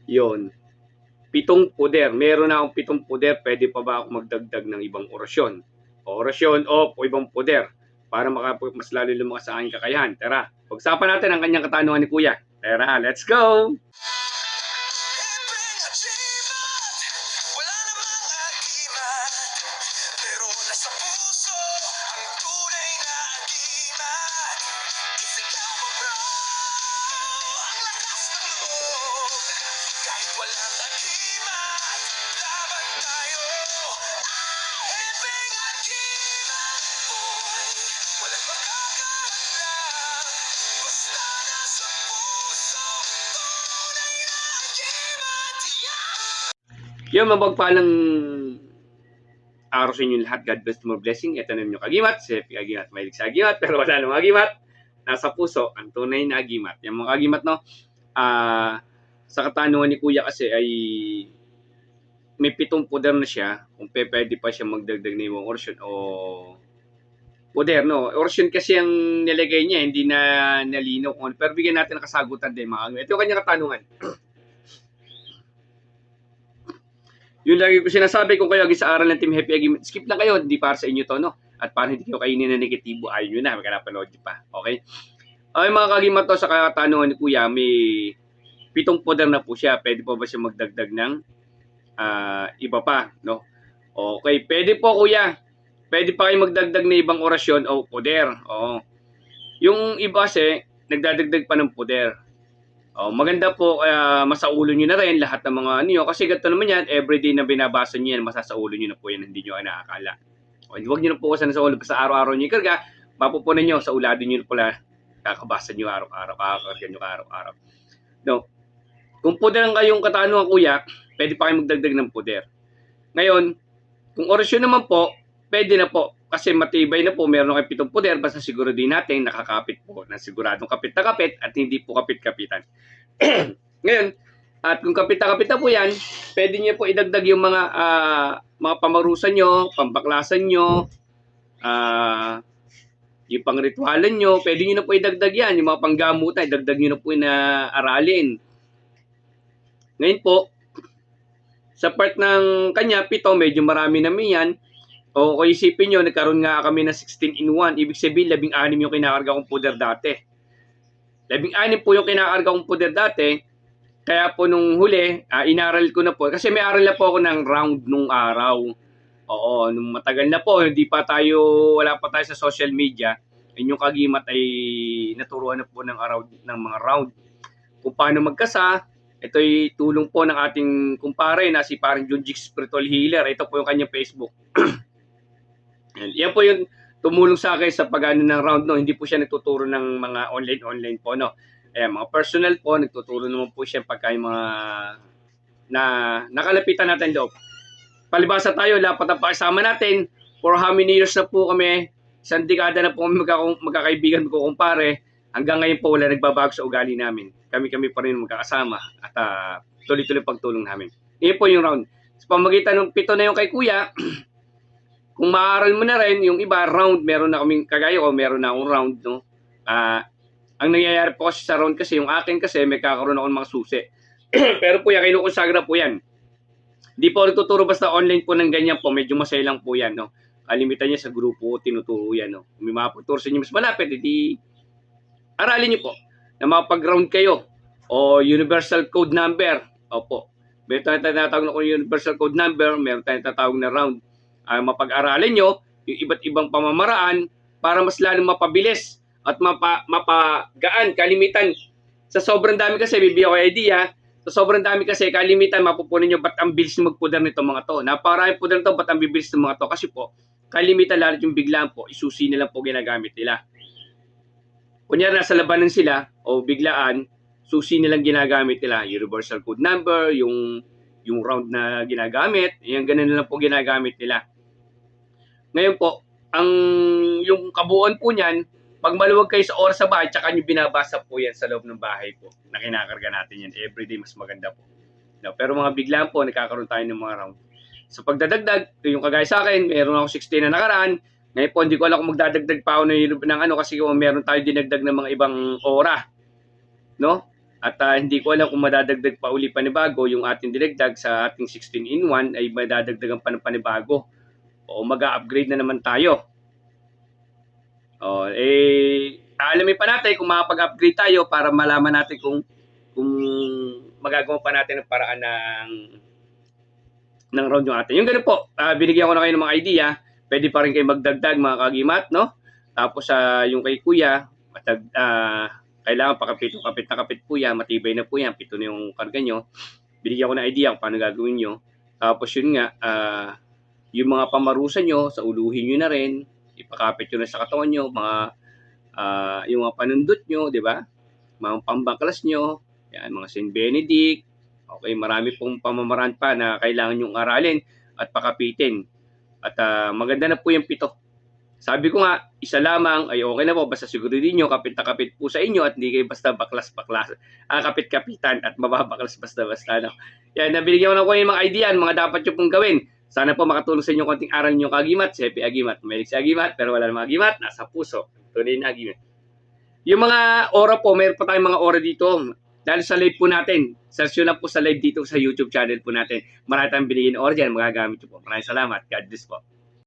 Yon. 7 puder. Meron na akong 7 puder. Pwede pa ba ako magdagdag ng ibang orasyon? Orasyon o ibang puder para mas lalo lumakas sa aking kakayahan. Tara, pag-usapan natin ang kanyang katanungan ni Kuya. Tara, let's go! Yung mabagpalang araw sa inyo lahat. God bless, more blessing. Ito na yung kagimat. Si Agimat, mahilig sa agimat, pero wala namang agimat. Nasa puso, ang tunay na agimat. Yung mga agimat, no? Sa katanungan ni Kuya kasi ay may 7 puder na siya. Kung pwede pa siya magdagdag na yung orasyon o puder, no? Orasyon kasi ang nilagay niya, hindi na nalinaw. Pero bigyan natin ng kasagutan din, mga agimat. Ito yung kanyang katanungan. Yung lagi ko sinasabi kung kayo sa aral ng Team Happy Agimat, skip lang kayo, hindi para sa inyo to, no? At para hindi kayo kainin na negatibo, ayaw nyo na, magkanapanood nyo pa. Okay? Ay, mga kagimat to, sa katanungan ni Kuya, may 7 puder na po siya. Pwede po ba siya magdagdag ng iba pa, no? Okay, pwede po, Kuya. Pwede pa kayo magdagdag ng ibang orasyon o puder. Oo. Yung iba kasi, nagdadagdag pa ng puder. Maganda po, masaulo nyo na rin lahat ng mga niyo. Kasi ganito naman yan, everyday na binabasa nyo yan, masasaulo nyo na po yan, hindi nyo nakakala. Huwag nyo na po kasi sa ulo. Sa araw-araw nyo ikarga, mapupunan nyo, sa ulado nyo na pala, kakabasa nyo araw-araw, kakakarga nyo araw-araw. No. Kung puder lang kayong katanungan, Kuya, pwede pa kayo magdagdag ng puder. Ngayon, kung orasyon naman po, pwede na po. Kasi matibay na po, meron kayo 7 puder, basta siguro din natin nakakapit po, na siguradong kapit na kapit at hindi po kapit-kapitan. Ngayon, at kung kapit na kapit na po yan, pwede niyo po idagdag yung mga pamarusan nyo, pambaklasan nyo, yung pangritualan nyo, pwede nyo na po idagdag yan. Yung mga panggamutan, idagdag nyo na po na aralin. Ngayon po, sa part ng kanya, 7, medyo marami namin yan. O kung isipin nyo, nagkaroon nga kami ng 16-in-1. Ibig sabihin, 16 yung kinakarga kong puder dati. 16 po yung kinakarga kong puder dati. Kaya po nung huli, inaral ko na po. Kasi may aral na po ako ng round nung araw. Oo, nung matagal na po, wala pa tayo sa social media. Inyong kagimat ay naturuan na po ng mga round. Kung paano magkasa. Ito'y tulong po ng ating kumpare na si parang Junjik Spiritual Healer. Ito po yung kanyang Facebook. Yan po yung tumulong sa akin sa pag-ano ng round, no. Hindi po siya nagtuturo ng mga online po, no. Mga personal po, nagtuturo naman po siya pagka yung mga na nakalapitan natin loob. Palibasa tayo, dapat ang pakisama natin. For how many years na po kami, isang dekada na po kami magkakaibigan ko kumpare. Hanggang ngayon po wala nagbabago sa ugali namin. Kami pa rin magkakasama at tuloy-tuloy pagtulong namin. Iyon po yung round. Sa pamagitan ng 7 na yung kay Kuya, kung maaral mo na rin, yung iba, round, meron na kaming kagaya ko, meron na akong round, no? Ang nangyayari po kasi sa round kasi, yung akin kasi, may kakaroon ako ng mga susi. Pero po yan, kinukonsagra po yan. Hindi po nagtuturo basta online po ng ganyan po, medyo masaya lang po yan, no? Kalimitan niya sa grupo, tinuturo yan, no? Kung may mga pagturo sa inyo mas malapit, hindi aralin niyo po na mapag-round kayo o universal code number. Opo. Meron tayong tinatawag na universal code number, meron tayong tinatawag na round. Mapag-aralin nyo yung iba't ibang pamamaraan para mas lalong mapabilis at mapagaan. Kalimitan, sa sobrang dami kasi, bibigyan ko idea, sa sobrang dami kasi, kalimitan, mapupunin nyo, ba't ang bilis magpuder nito mga to? Napakarami puder nito, ba't ang bibilis ng mga to? Kasi po, kalimitan, lalo yung biglaan po, isusi nila po ginagamit nila. Kunyari, nasa labanan sila, o biglaan, susi nilang ginagamit nila. Universal code number, yung round na ginagamit, yung ganun lang po ginagamit nila. Ngayon po, yung kabuuan po niyan, pag maluwag kayo sa oras sa bahay, tsaka nyo binabasa po yan sa loob ng bahay po, na kinakarga natin yan. Everyday, mas maganda po. No, pero mga biglaan po, nagkakaroon tayo ng mga round. Sa pagdadagdag, yung kagaya sa akin, meron ako 16 na nakaraan. Ngayon po, hindi ko alam kung magdadagdag pa ako ng ano, kasi kung meron tayo dinagdag ng mga ibang ora. No? At hindi ko alam kung madadagdag pa uli panibago yung ating dinagdag sa ating 16-in-1 ay madadagdagan pa ng panibago o mag-upgrade na naman tayo. Alamin pa natin kung makapag-upgrade tayo para malaman natin kung magagawa pa natin ng paraan ng round yung atin. Yung ganun po, binigyan ko na kayo ng mga idea. Pwede pa rin kayo magdagdag mga kagimat, no? Tapos yung kay kuya, kailangan kapit na kapit po yan, matibay na po yan, 7 na yung karga nyo. Binigyan ko na idea kung paano gagawin nyo. Tapos yun nga, yung mga pamarusan nyo, sa uluhin nyo na rin, ipakapit nyo na sa katawan nyo, yung mga panundot nyo, di ba? Mga pambaklas nyo, yan, mga St. Benedict, okay, marami pong pamamaraan pa na kailangan nyong aralin at pakapitin. At maganda na po yung 7. Sabi ko nga, isa lamang ay okay na po, basta siguruhin nyo, kapit na kapit po sa inyo at hindi kayo basta baklas-baklas, kapit-kapitan at mababaklas basta-basta. No? Yan, nabiligyan ko na ko yung mga idea, mga dapat nyo pong gawin. Sana po makatulong sa inyo konting aral nyo kagimat, si Happy Agimat. Mahilig si Agimat, pero wala namang Agimat, nasa puso. Tunay na Agimat. Yung mga ora po, mayroon pa tayong mga ora dito. Dahil sa live po natin, search nyo lang po sa live dito sa YouTube channel po natin. Marami tayong binigyan ora dyan, magagamit nyo po. Maraming salamat. God bless po.